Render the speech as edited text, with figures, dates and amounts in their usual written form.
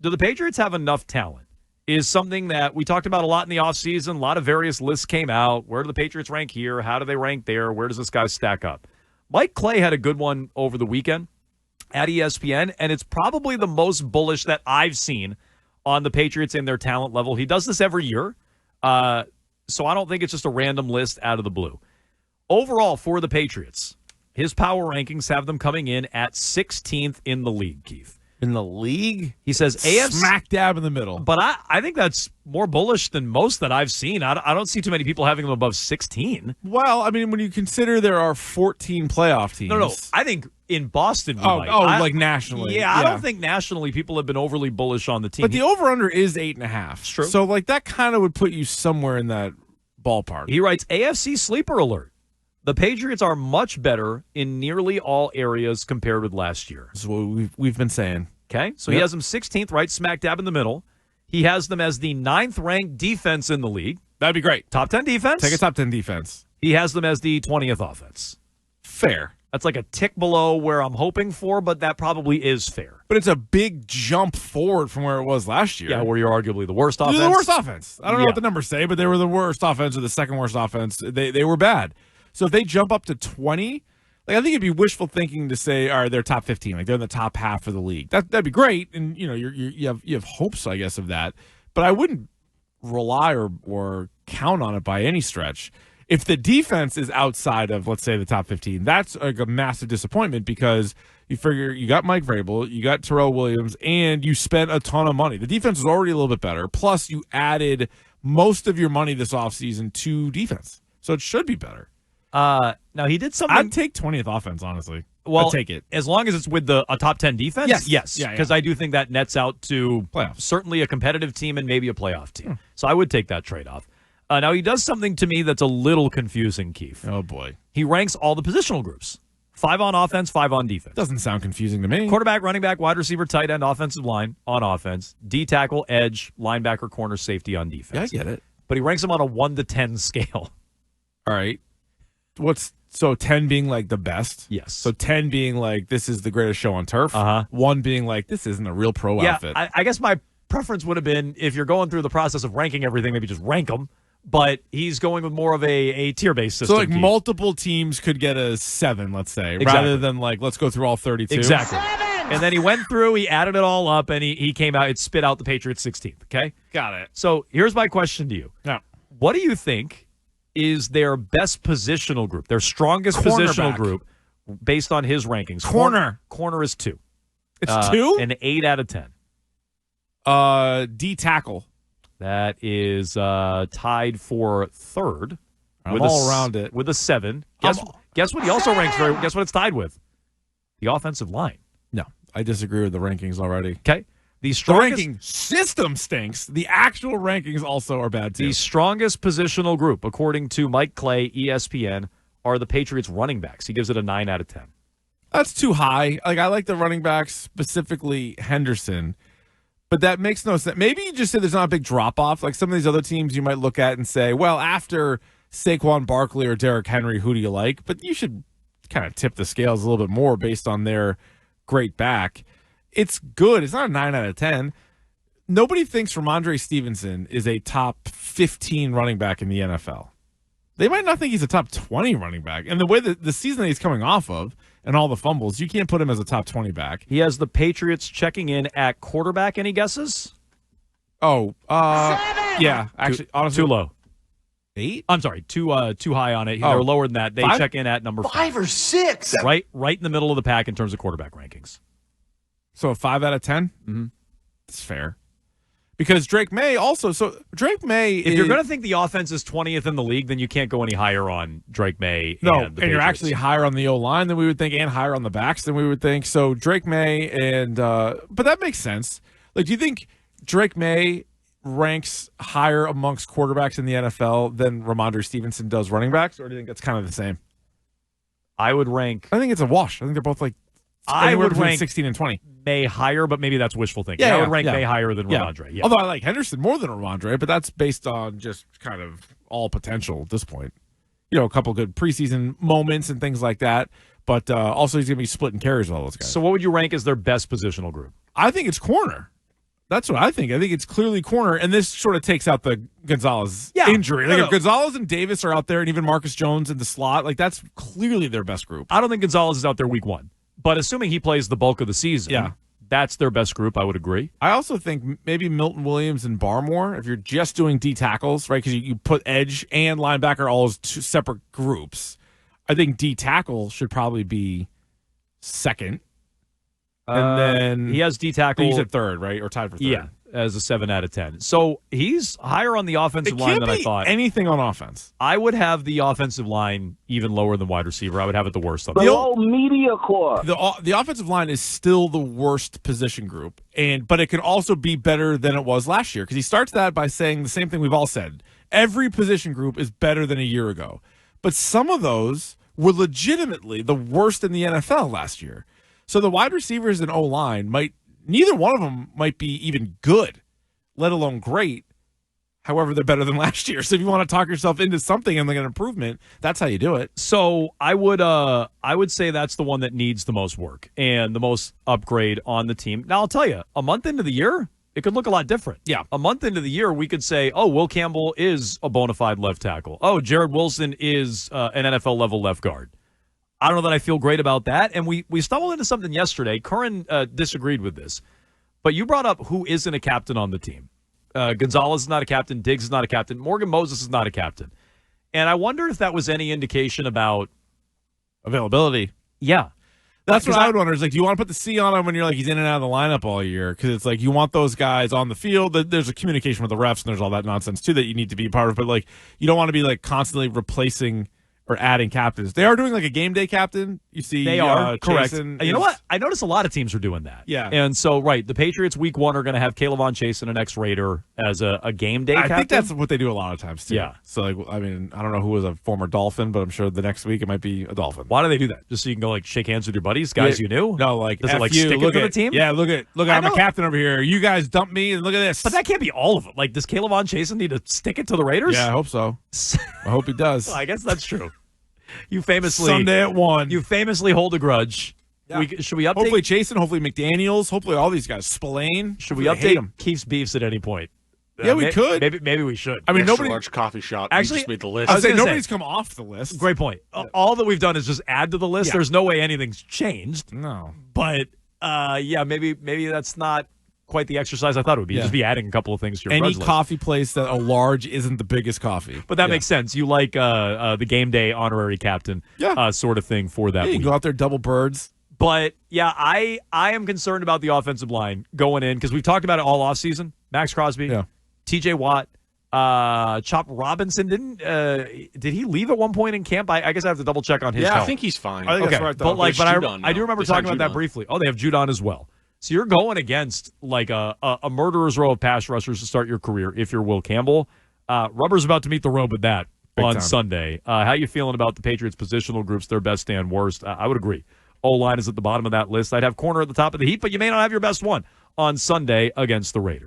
Do the Patriots have enough talent? Is something that we talked about a lot in the offseason. A lot of various lists came out. Where do the Patriots rank here? How do they rank there? Where does this guy stack up? Mike Clay had a good one over the weekend at ESPN, and it's probably the most bullish that I've seen on the Patriots and their talent level. He does this every year, so I don't think it's just a random list out of the blue. Overall, for the Patriots, his power rankings have them coming in at 16th in the league, Keith. In the league? He says AFC. Smack dab in the middle. But I think that's more bullish than most that I've seen. I don't see too many people having them above 16. Well, I mean, when you consider there are 14 playoff teams. No. I think in Boston we might. Like nationally. Yeah, I don't think nationally people have been overly bullish on the team. But the over-under is 8.5. It's true. So, that kind of would put you somewhere in that ballpark. He writes, AFC sleeper alert. The Patriots are much better in nearly all areas compared with last year. This is what we've been saying. Okay, so He has them 16th, right smack dab in the middle. He has them as the 9th-ranked defense in the league. That'd be great. Top 10 defense? Take a top 10 defense. He has them as the 20th offense. Fair. That's like a tick below where I'm hoping for, but that probably is fair. But it's a big jump forward from where it was last year. Yeah, where you're arguably the worst offense. They're the worst offense. I don't know what the numbers say, but they were the worst offense or the second worst offense. They were bad. So if they jump up to 20, I think it'd be wishful thinking to say, all right, they're top 15, they're in the top half of the league. That'd be great, and you have hopes, I guess, of that. But I wouldn't rely or count on it by any stretch. If the defense is outside of, let's say, the top 15, that's a massive disappointment because you figure you got Mike Vrabel, you got Terrell Williams, and you spent a ton of money. The defense is already a little bit better. Plus, you added most of your money this offseason to defense, so it should be better. Now, he did something. I'd take 20th offense, honestly. Well, I'd take it. As long as it's with a top 10 defense? Yes. Because I do think that nets out to playoffs. Certainly a competitive team and maybe a playoff team. So I would take that trade-off. Now, he does something to me that's a little confusing, Keith. Oh, boy. He ranks all the positional groups. 5 on offense, 5 on defense. Doesn't sound confusing to me. Quarterback, running back, wide receiver, tight end, offensive line on offense. D-tackle, edge, linebacker, corner, safety on defense. Yeah, I get it. But he ranks them on a 1 to 10 scale. All right. So 10 being like the best? Yes. So 10 being like this is the greatest show on turf? 1 being like this isn't a real pro outfit? I guess my preference would have been if you're going through the process of ranking everything, maybe just rank them. But he's going with more of a tier-based system. So multiple teams could get a 7, let's say, rather than let's go through all 32. Exactly. 7! And then he went through, he added it all up, and he came out, it spit out the Patriots 16th, okay? Got it. So here's my question to you. Yeah. What do you think is their best positional group, their strongest positional group, based on his rankings? Corner is 2. It's 2? An 8 out of 10. D-tackle. That is tied for 3rd. I'm all around it. With a 7. Guess what he also ranks very. Guess what it's tied with? The offensive line. No, I disagree with the rankings already. Okay. The ranking system stinks. The actual rankings also are bad, too. The strongest positional group, according to Mike Clay, ESPN, are the Patriots running backs. He gives it a 9 out of 10. That's too high. I like the running backs, specifically Henderson. But that makes no sense. Maybe you just say there's not a big drop-off. Like some of these other teams you might look at and say, well, after Saquon Barkley or Derrick Henry, who do you like? But you should kind of tip the scales a little bit more based on their great back. It's good. It's not a 9 out of 10. Nobody thinks Ramondre Stevenson is a top 15 running back in the NFL. They might not think he's a top 20 running back. And the way that the season that he's coming off of and all the fumbles, you can't put him as a top 20 back. He has the Patriots checking in at quarterback. Any guesses? Yeah. Actually, honestly, too low. 8? I'm sorry, too high on it. They're lower than that. They 5? check in at number 5. 5 or 6. Right in the middle of the pack in terms of quarterback rankings. So a 5 out of 10? Mm-hmm. That's fair. Because Drake May also, if you're going to think the offense is 20th in the league, then you can't go any higher on Drake May. And you're actually higher on the O-line than we would think and higher on the backs than we would think. So Drake May but that makes sense. Like, do you think Drake May ranks higher amongst quarterbacks in the NFL than Ramondre Stevenson does running backs, or do you think that's kind of the same? I think it's a wash. I think they're both I would rank 16 and 20. May higher, but maybe that's wishful thinking. I would rank May higher than Ramondre. Yeah. Although I like Henderson more than Ramondre, but that's based on just kind of all potential at this point. A couple good preseason moments and things like that. But also he's going to be splitting carries with all those guys. So what would you rank as their best positional group? I think it's corner. That's what I think. I think it's clearly corner, and this sort of takes out the Gonzalez injury. Like if Gonzalez and Davis are out there, and even Marcus Jones in the slot, like that's clearly their best group. I don't think Gonzalez is out there week 1, but assuming he plays the bulk of the season, that's their best group. I would agree. I also think maybe Milton Williams and Barmore, if you're just doing D tackles, right? Because you put edge and linebacker all as two separate groups. I think D tackle should probably be second. And then he has D tackle. He's at third, right? Or tied for third. Yeah, as a 7 out of 10. So he's higher on the offensive line than I thought. Anything on offense. I would have the offensive line even lower than wide receiver. I would have it the worst on the whole media corps. The offensive line is still the worst position group, but it can also be better than it was last year because he starts that by saying the same thing we've all said. Every position group is better than a year ago, but some of those were legitimately the worst in the NFL last year. So the wide receivers and O-line neither one of them might be even good, let alone great. However, they're better than last year. So if you want to talk yourself into something and like an improvement, that's how you do it. So I would say that's the one that needs the most work and the most upgrade on the team. Now I'll tell you, a month into the year, it could look a lot different. Yeah. A month into the year, we could say, oh, Will Campbell is a bona fide left tackle. Oh, Jared Wilson is an NFL level left guard. I don't know that I feel great about that. And we stumbled into something yesterday. Curran disagreed with this. But you brought up who isn't a captain on the team. Gonzalez is not a captain. Diggs is not a captain. Morgan Moses is not a captain. And I wonder if that was any indication about availability. Yeah. That's what I would wonder. Is like, do you want to put the C on him when you're like he's in and out of the lineup all year? Because it's like you want those guys on the field. There's a communication with the refs and there's all that nonsense too that you need to be a part of. But like you don't want to be like constantly replacing or adding captains. They are doing like a game day captain. You see, they are correct. You know what? I notice a lot of teams are doing that. Yeah, and so the Patriots week 1 are going to have Kayvon Chasen, an ex-Raider, as a game day captain. I think that's what they do a lot of times too. Yeah. So like, I mean, I don't know who was a former Dolphin, but I'm sure the next week it might be a Dolphin. Why do they do that? Just so you can go like shake hands with your buddies, guys you knew? No, like does it like stick it to the team? Yeah, look, I'm a captain over here. You guys dumped me, and look at this. But that can't be all of them. Like, does Kayvon Chasen need to stick it to the Raiders? Yeah, I hope so. I hope he does. Well, I guess that's true. You famously Sunday at 1. You famously hold a grudge. Yeah. Should we update? Hopefully Chasen, hopefully McDaniels, hopefully all these guys. Spillane. Should we update Keefe's beefs at any point? Yeah, we could. Maybe we should. I mean, nobody. Large coffee shop. Actually just made the list. I was saying nobody's come off the list. Great point. All that we've done is just add to the list. Yeah. There's no way anything's changed. No. But maybe that's not quite the exercise I thought it would be. Just be adding a couple of things to your any grudge coffee list. place that a large isn't the biggest coffee. But that makes sense. You like the game day honorary captain sort of thing for that you week. can go out there double birds. But yeah, I am concerned about the offensive line going in because we've talked about it all offseason. Max Crosby, TJ Watt, Chop Robinson did he leave at one point in camp? I guess I have to double check on his health. I think he's fine. I think that's right, but I do remember talking about that briefly. Oh, they have Judon as well. So you're going against like a murderer's row of pass rushers to start your career if you're Will Campbell. Rubber's about to meet the road with that on Sunday. How you feeling about the Patriots' positional groups, their best and worst? I would agree. O-line is at the bottom of that list. I'd have corner at the top of the heap, but you may not have your best one on Sunday against the Raiders.